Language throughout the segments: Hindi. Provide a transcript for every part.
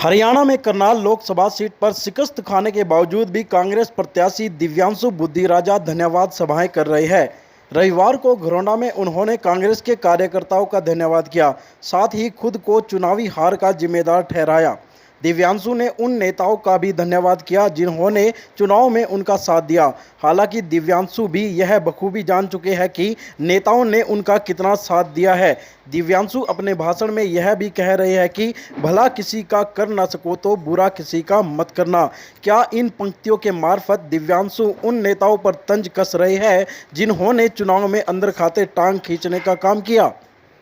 हरियाणा में करनाल लोकसभा सीट पर शिकस्त खाने के बावजूद भी कांग्रेस प्रत्याशी दिव्यांशु बुद्धिराजा धन्यवाद सभाएं कर रहे हैं। रविवार को घरौंडा में उन्होंने कांग्रेस के कार्यकर्ताओं का धन्यवाद किया, साथ ही खुद को चुनावी हार का जिम्मेदार ठहराया। दिव्यांशु ने उन नेताओं का भी धन्यवाद किया जिन्होंने चुनाव में उनका साथ दिया। हालांकि दिव्यांशु भी यह बखूबी जान चुके हैं कि नेताओं ने उनका कितना साथ दिया है। दिव्यांशु अपने भाषण में यह भी कह रहे हैं कि भला किसी का कर ना सको तो बुरा किसी का मत करना। क्या इन पंक्तियों के मार्फत दिव्यांशु उन नेताओं पर तंज कस रहे हैं जिन्होंने चुनाव में अंदर खाते टांग खींचने का काम किया?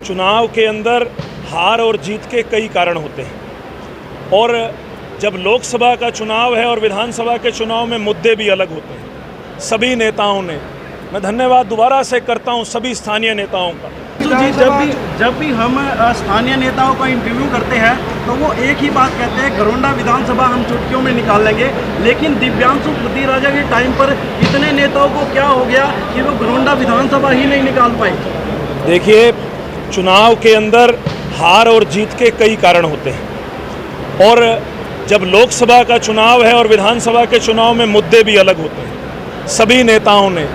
चुनाव के अंदर हार और जीत के कई कारण होते हैं और जब लोकसभा का चुनाव है और विधानसभा के चुनाव में मुद्दे भी अलग होते हैं। सभी नेताओं ने, मैं धन्यवाद दोबारा से करता हूं सभी स्थानीय नेताओं का। जी, जब भी हम स्थानीय नेताओं का इंटरव्यू करते हैं तो वो एक ही बात कहते हैं, घरौंडा विधानसभा हम चुटकियों में निकाल लेंगे। लेकिन दिव्यांशु बुद्धिराजा के टाइम पर इतने नेताओं को क्या हो गया कि वो घरौंडा विधानसभा ही नहीं निकाल पाए? देखिए, चुनाव के अंदर हार और जीत के कई कारण होते हैं और जब लोकसभा का चुनाव है और विधानसभा के चुनाव में मुद्दे भी अलग होते हैं। सभी नेताओं ने,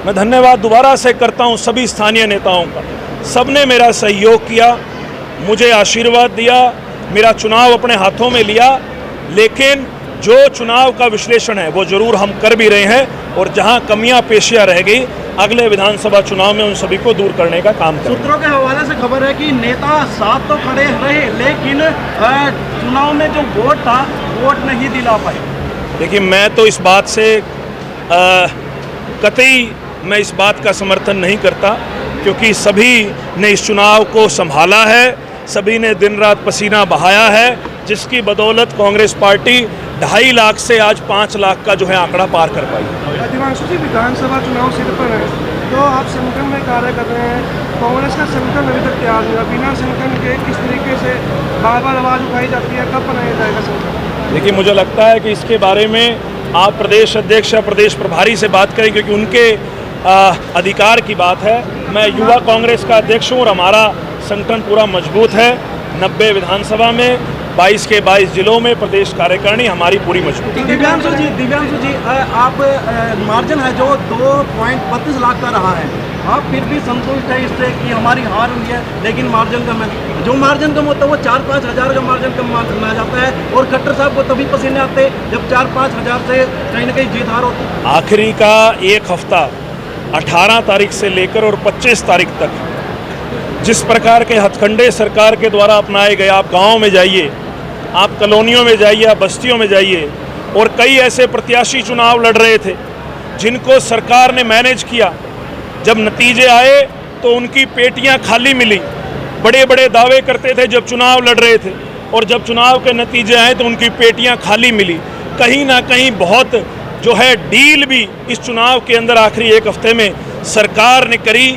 मैं धन्यवाद दोबारा से करता हूं सभी स्थानीय नेताओं का। सबने मेरा सहयोग किया, मुझे आशीर्वाद दिया, मेरा चुनाव अपने हाथों में लिया। लेकिन जो चुनाव का विश्लेषण है वो जरूर हम कर भी रहे हैं और जहां कमियां पेशियां रह गई अगले विधानसभा चुनाव में उन सभी को दूर करने का काम करें। सूत्रों के हवाले से खबर है कि नेता साथ तो खड़े रहे लेकिन चुनाव में जो वोट था वोट नहीं दिला पाए। देखिए, मैं तो इस बात से कतई मैं इस बात का समर्थन नहीं करता, क्योंकि सभी ने इस चुनाव को संभाला है, सभी ने दिन रात पसीना बहाया है, जिसकी बदौलत कांग्रेस पार्टी 2.5 लाख से आज 5 लाख का जो है आंकड़ा पार कर पाई। दिव्यांशु जी, विधानसभा चुनाव सीट पर है तो आप संगठन में कार्य कर रहे हैं। कांग्रेस का संगठन अभी तक तैयार नहीं हुआ। बिना संगठन के किस तरीके से बार बार आवाज़ उठाई जाती है, कब बनाया जाएगा संगठन? देखिए, मुझे लगता है कि इसके बारे में आप प्रदेश अध्यक्ष या प्रदेश प्रभारी से बात करें, क्योंकि उनके अधिकार की बात है। मैं युवा कांग्रेस का अध्यक्ष हूँ और हमारा संगठन पूरा मजबूत है। 90 विधानसभा में 22 के 22 जिलों में प्रदेश कार्यकारिणी हमारी पूरी मजबूत है। दिव्यांशु जी, आप मार्जिन है जो 2.32 लाख का रहा है, आप फिर भी संतुष्ट है इससे कि हमारी हार हुई है, लेकिन मार्जिन कम है। जो मार्जिन कम होता है वो 4-5 हज़ार का मार्जिन कम माना जाता है और खट्टर साहब को तभी पसीने आते जब 4-5 हज़ार से कहीं ना कहीं जीत हार होती। आखिरी का एक हफ्ता 18 तारीख से लेकर और 25 तारीख तक जिस प्रकार के हथकंडे सरकार के द्वारा अपनाए गए, आप गाँव में जाइए, आप कॉलोनियों में जाइए, आप बस्तियों में जाइए, और कई ऐसे प्रत्याशी चुनाव लड़ रहे थे जिनको सरकार ने मैनेज किया। जब नतीजे आए तो उनकी पेटियां खाली मिली। बड़े बड़े दावे करते थे जब चुनाव लड़ रहे थे, और जब चुनाव के नतीजे आए तो उनकी पेटियां खाली मिली। कहीं ना कहीं बहुत जो है डील भी इस चुनाव के अंदर आखिरी एक हफ्ते में सरकार ने करी।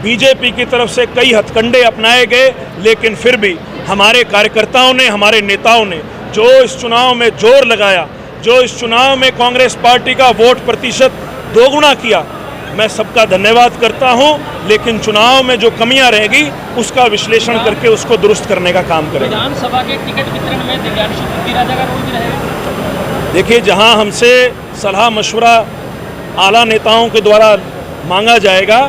बीजेपी की तरफ से कई हथकंडे अपनाए गए, लेकिन फिर भी हमारे कार्यकर्ताओं ने, हमारे नेताओं ने जो इस चुनाव में जोर लगाया, जो इस चुनाव में कांग्रेस पार्टी का वोट प्रतिशत दोगुना किया, मैं सबका धन्यवाद करता हूं। लेकिन चुनाव में जो कमियां रहेगी उसका विश्लेषण करके उसको दुरुस्त करने का काम करेंगे। विधानसभा के टिकट वितरण में दिव्यांशु बुद्धिराजा का रोल भी रहेगा। देखिए, जहां हमसे सलाह मशवरा आला नेताओं के द्वारा मांगा जाएगा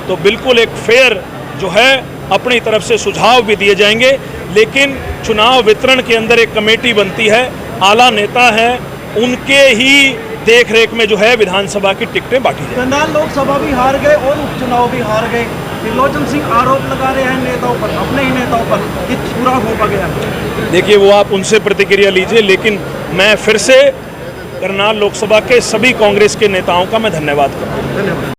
तो बिल्कुल एक फेयर जो है अपनी तरफ से सुझाव भी दिए जाएंगे। लेकिन चुनाव वितरण के अंदर एक कमेटी बनती है, आला नेता हैं, उनके ही देख रेख में जो है विधानसभा की टिकटें बांटी जाएंगी। करनाल लोकसभा भी हार गए और उपचुनाव भी हार गए। त्रिलोचन सिंह आरोप लगा रहे हैं नेताओं पर, अपने ही नेताओं पर, कि पूरा हो गया। देखिए, वो आप उनसे प्रतिक्रिया लीजिए, लेकिन मैं फिर से करनाल लोकसभा के सभी कांग्रेस के नेताओं का मैं धन्यवाद करता हूँ। धन्यवाद।